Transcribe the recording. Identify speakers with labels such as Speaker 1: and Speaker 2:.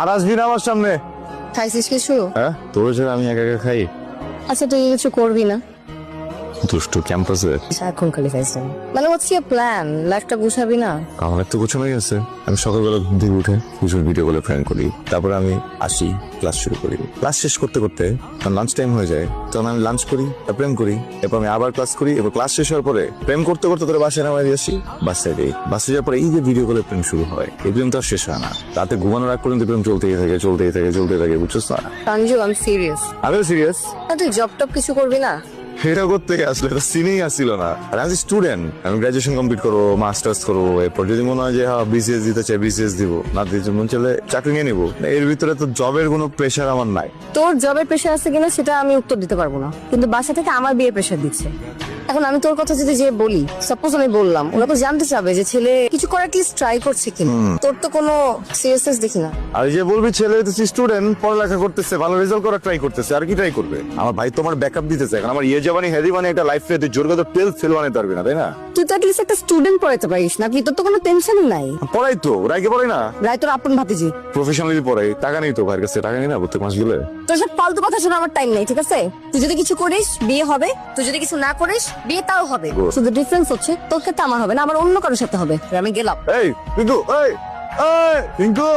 Speaker 1: আর আসবি না আমার সামনে।
Speaker 2: খাইছিস কিছু?
Speaker 1: হ্যাঁ, তোর জন্য আমি একা একা খাই?
Speaker 2: আচ্ছা তুই কিছু করবি না?
Speaker 1: দুষ্টু ক্যাম্পাসে
Speaker 2: এখন খালি খাইছেন মানে হচ্ছে প্ল্যান, লাইফটা গুছাবি না?
Speaker 1: আমার একটু গোছানো গেছে। আমি সকালবেলা ঘুম থেকে উঠে কিছু ভিডিও কলে ফ্রেন্ড করি, তারপরে আমি আসি, ক্লাস শুরু করি। ক্লাস শেষ করতে করতে লাঞ্চ টাইম হয়ে যায়, তখন আমি লাঞ্চ করি, প্রেম করি, এরপর আমি আবার ক্লাস করি, এবার ক্লাস শেষ হওয়ার পরে প্রেম করতে করতে তোর বাসায় নামাই দিয়ে আসি, বাসায় দিই। বাসায় যাওয়ার পরে এই যে ভিডিও কলে প্রেম শুরু হয়, এই প্রেম তো আর শেষ হয় না। রাতে ঘুমানোর আগ পর্যন্ত প্রেম চলতেই থাকে, চলতেই থাকে, চলতেই থাকে, বুঝছিস না?
Speaker 2: সঞ্জু আমি সিরিয়াস।
Speaker 1: আমিও সিরিয়াস।
Speaker 2: তুই জব টপ কিছু করবি না?
Speaker 1: এটা করতে আসলে এটা সিনেই আসছিল না। আর আমি স্টুডেন্ট, আমি গ্রাজুয়েশন কমপ্লিট করবো, মাস্টার্স করবো, এরপর যদি মনে হয় যে হ্যাঁ বিসিএস দিতে চাই বিসিএস দিব, না দিতে মন চলে চাকরি নিয়ে নিবো। এর ভিতরে তো জবের কোনো প্রেশার আমার নাই।
Speaker 2: তোর জবের প্রেশার আছে কিনা সেটা আমি উত্তর দিতে পারবো না, কিন্তু বাসা থেকে আমার বিয়ের প্রেশার দিচ্ছে। এখন আমি তোর কথা যদি যে বলি, সাপোজ আমি বললাম, ওরা তো জানতে চাবে যে ছেলে কিছু করার কি ট্রাই করছে কিনা। তোর তো কোনো সিরিয়াসনেস দেখি না।
Speaker 1: আর যে বলবি ছেলে স্টুডেন্ট, পড়ালেখা করতেছে, ভালো রেজাল্ট করার ট্রাই করতেছে, আর কি ট্রাই করবে? আমার ভাই তোমার ব্যাকআপ দিতেছে। এখন আমার ইয়ে জাবানি হেদি মানে একটা লাইফ তুই জোর কথা 12 ফেল বানাতে পারবি না, তাই না?
Speaker 2: তুই তো অ্যাটলিস্ট একটা স্টুডেন্ট পড়াইতে পারিস নাকি? তোর তো কোনো টেনশন নাই।
Speaker 1: পড়াই তো, রাইকে পড়াই না,
Speaker 2: রায় তোর আপন ভাতিজি।
Speaker 1: প্রফেশনালি পড়াই। টাকা নেই তো ভাইয়ের কাছে, টাকা নেই না প্রত্যেক মাস গেলে।
Speaker 2: তোর সব ফালতু কথা শোনা আমার টাইম নেই, ঠিক আছে? তুই যদি কিছু করিস বিয়ে হবে, তুই যদি কিছু না করিস বিয়ে তাও হবে।
Speaker 1: Good.
Speaker 2: শুধু ডিফারেন্স হচ্ছে তোর ক্ষেত্রে আমার হবে না, আবার অন্য কারোর সাথে হবে। আমি গেলাম।
Speaker 1: এই পিঙ্কু, এই পিঙ্কু।